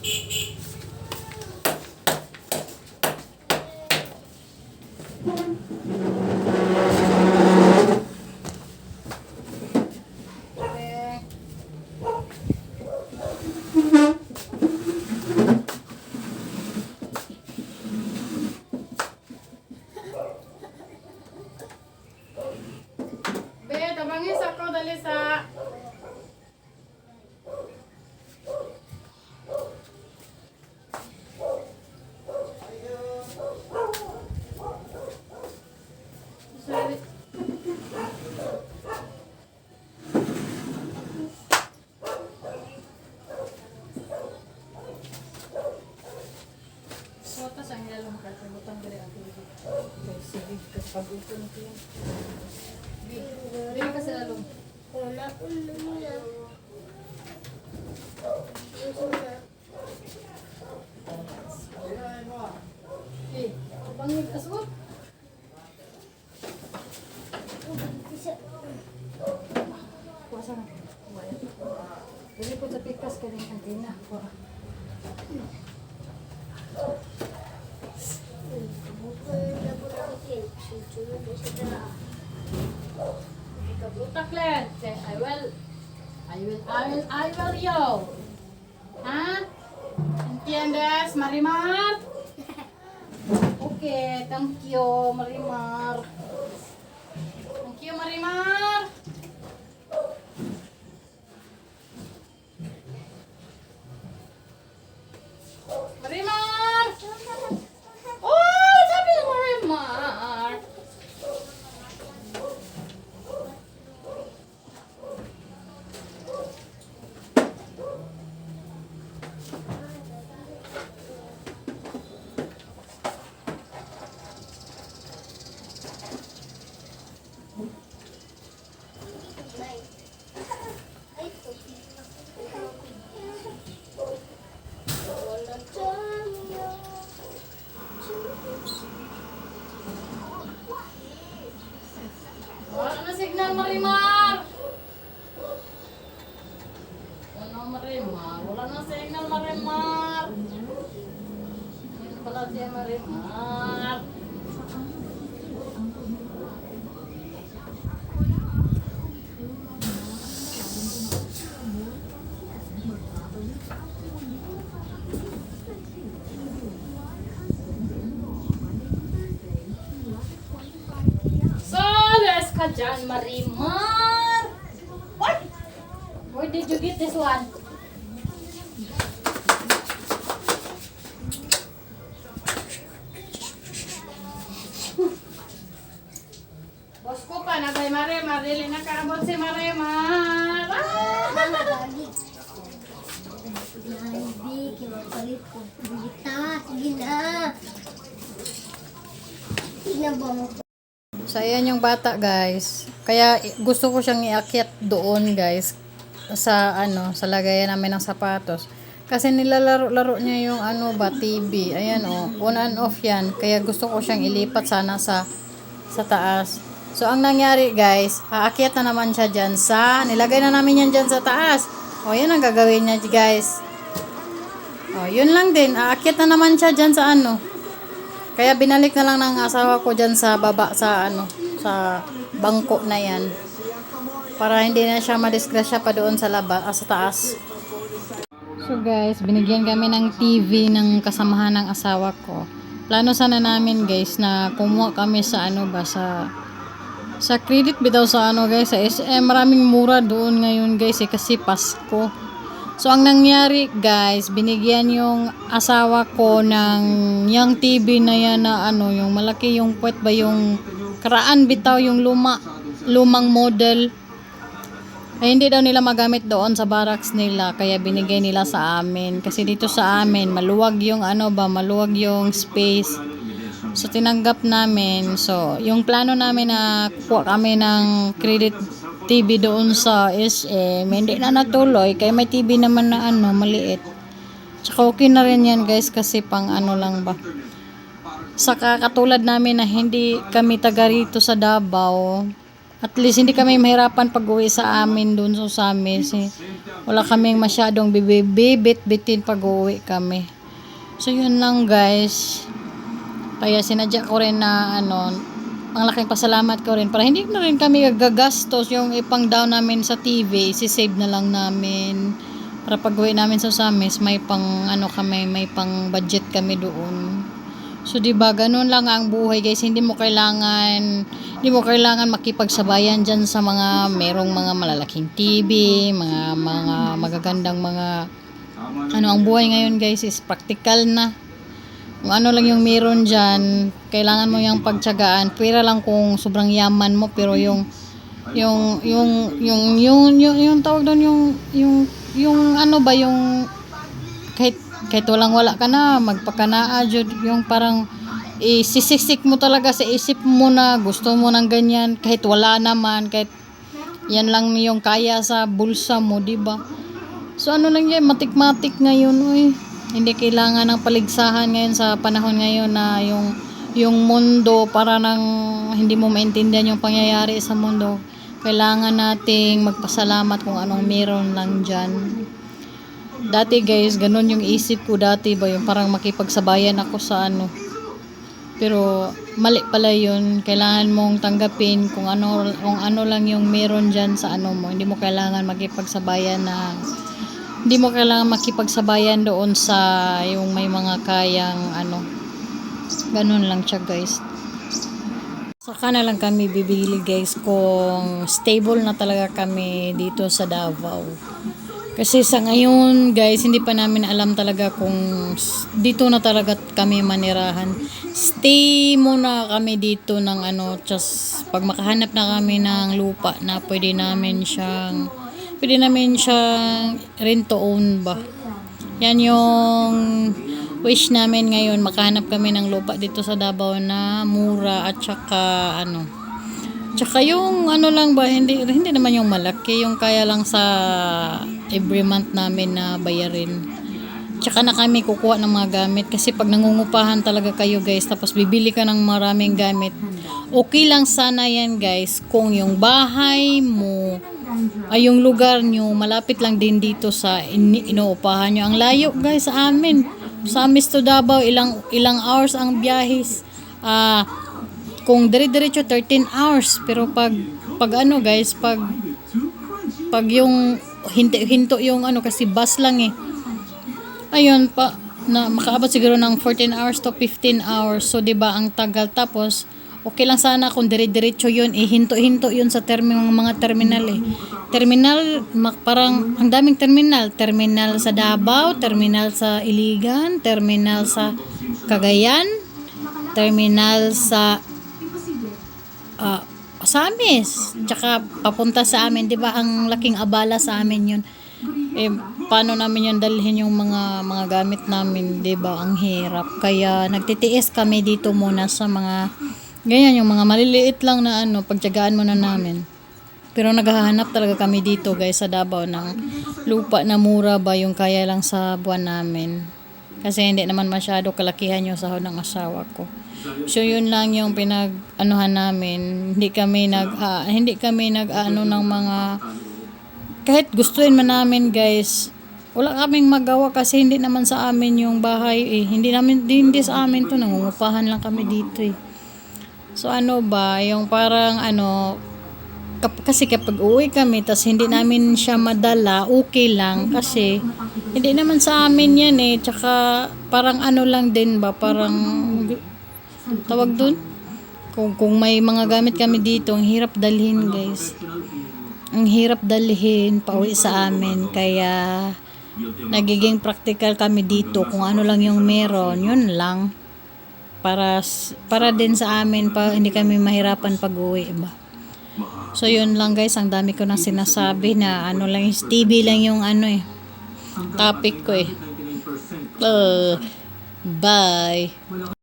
Be, tabangis ako dali sa sorry. Suota sa ngalo makatagutang diri ako. Sige, kapag-utong ko. Dili ka sa lalong. Wala ko na. Gusto na. Eh, bangit ka suot. Isa. Kuwasa na. Dili po sa pikas ka rin kantina. Kabutak Len. Say, I will yo. Ha? Entiendes, Marimar? Okay, thank you, Marimar. Thank you, Marimar. Marimar! Oh, sabi ng Marimar. Wala na signal, Marimar. Wala Marimar. Wala na signal, Marimar. Yan pala siya, Marimar. Soles ka dyan, Marimar. What? Where did you get this one? Boss ko pa na kay Marimar. Dili nakaabot si Marimar. Hindi, kimapalit ko. Bita, sige na. Inaba mo. So, ayan yung bata, guys. Kaya, gusto ko siyang iakyat doon, guys. Sa, sa lagayan namin ng sapatos. Kasi nilalaro-laro niya yung, TV. Ayan, on and off yan. Kaya, gusto ko siyang ilipat sana sa taas. So, ang nangyari, guys, aakyat na naman siya dyan nilagay na namin yan dyan sa taas. O, yan ang gagawin niya, guys. O, yun lang din. Aakyat na naman siya dyan sa Kaya binalik na lang ng asawa ko dyan sa baba, sa bangko na yan. Para hindi na siya madisgrasya pa doon sa sa taas. So guys, binigyan kami ng TV ng kasamahan ng asawa ko. Plano sana namin guys na kumuha kami sa sa credit bitaw sa guys, sa SM. Maraming mura doon ngayon guys kasi Pasko. So, ang nangyari guys, binigyan yung asawa ko ng yung TV na yan na yung malaki yung puwet ba yung karaan bitaw yung lumang model. Ay, hindi daw nila magamit doon sa barracks nila, kaya binigay nila sa amin. Kasi dito sa amin, maluwag yung maluwag yung space. So, tinanggap namin. So, yung plano namin na kuha kami ng credit TV doon sa SM, hindi na natuloy kaya may TV naman na maliit. Tsaka okay na rin yan guys kasi pang lang ba. Saka katulad namin na hindi kami taga rito sa Davao, At least hindi kami mahirapan pag-uwi sa amin doon sa amin. Wala kaming masyadong bibit-bitin pag-uwi kami. So yun lang guys. Kaya sinadya ko rin na ang laking pasalamat ko rin para hindi na rin kami gagastos yung ipang down namin sa TV, isi-save na lang namin. Para pag-uwi namin sa Samis, may pang kami, may pang budget kami doon. So, di ba ganun lang ang buhay, guys. Hindi mo kailangan makipagsabayan diyan sa mga merong mga malalaking TV, mga magagandang mga ang buhay ngayon, guys, is practical na. Kung ano lang yung meron diyan, kailangan mo yung pagtiyagaan. Pwera lang kung sobrang yaman mo, pero yung tawag doon yung kahit walang-wala ka na, magpakanaa jud, yung parang isisik mo talaga sa isip mo na gusto mo ng ganyan, kahit wala naman, kahit yan lang yung kaya sa bulsa mo, di ba? So lang yan, matik-matik ngayon, hindi kailangan ng paligsahan ngayon sa panahon ngayon na yung mundo para nang hindi mo maintindihan yung pangyayari sa mundo. Kailangan nating magpasalamat kung anong meron lang dyan. Dati guys, ganun yung isip ko dati ba, yung parang makipagsabayan ako sa pero mali pala yun. Kailangan mong tanggapin kung ano lang yung meron dyan sa mo. Hindi mo kailangan makipagsabayan doon sa yung may mga kayang ganun lang siya guys. Saka na lang kami bibili guys kung stable na talaga kami dito sa Davao. Kasi sa ngayon guys, hindi pa namin alam talaga kung dito na talaga kami manirahan. Stay muna kami dito ng just pag makahanap na kami ng lupa na pwede namin siyang rent to own ba. Yan yung wish namin ngayon, makahanap kami ng lupa dito sa Davao na mura at tsaka yung lang ba, hindi naman yung malaki, yung kaya lang sa every month namin na bayarin. Tsaka na kami kukuha ng mga gamit kasi pag nangungupahan talaga kayo guys, tapos bibili ka ng maraming gamit, okay lang sana yan guys kung yung bahay mo ay yung lugar nyo malapit lang din dito sa inuupahan nyo. Ang layo guys sa amin, sa Amis to Davao, ilang hours ang biyahis. Kung dire-diretso 13 hours, pero pag guys, pag yung hinto yung kasi bus lang ayun pa na makaabot siguro ng 14 hours to 15 hours. So 'di ba ang tagal, tapos okay lang sana kung dire-diretso yun, hinto-hinto yun sa mga terminal parang ang daming terminal sa Davao, terminal sa Iligan, terminal sa Cagayan, terminal sa Samis, tsaka papunta sa amin, 'di ba? Ang laking abala sa amin 'yun. Paano namin 'yun dalhin yung mga gamit namin, 'di ba? Ang hirap. Kaya nagtitiis kami dito muna sa mga ganyan, yung mga maliliit lang na pagtiyagaan muna namin. Pero naghahanap talaga kami dito guys sa Davao ng lupa na mura ba, yung kaya lang sa buwan namin. Kasi hindi naman masyado kalakihan yung sahod ng asawa ko. So yun lang yung namin. Hindi kami nag ng mga, kahit gustuin man namin guys, wala kaming magawa kasi hindi naman sa amin yung bahay hindi sa amin to, nangungupahan lang kami dito So ba, yung parang kasi kapag uwi kami tas hindi namin siya madala, okay lang kasi hindi naman sa amin yan tsaka parang lang din ba, parang tawag dun, kung may mga gamit kami dito, ang hirap dalhin guys, ang hirap dalhin pauwi sa amin. Kaya nagiging practical kami dito, kung ano lang yung meron, yun lang, para din sa amin, hindi kami mahirapan pag uwi ba. So yun lang guys, ang dami ko nang sinasabi na lang, TV lang yung topic ko bye.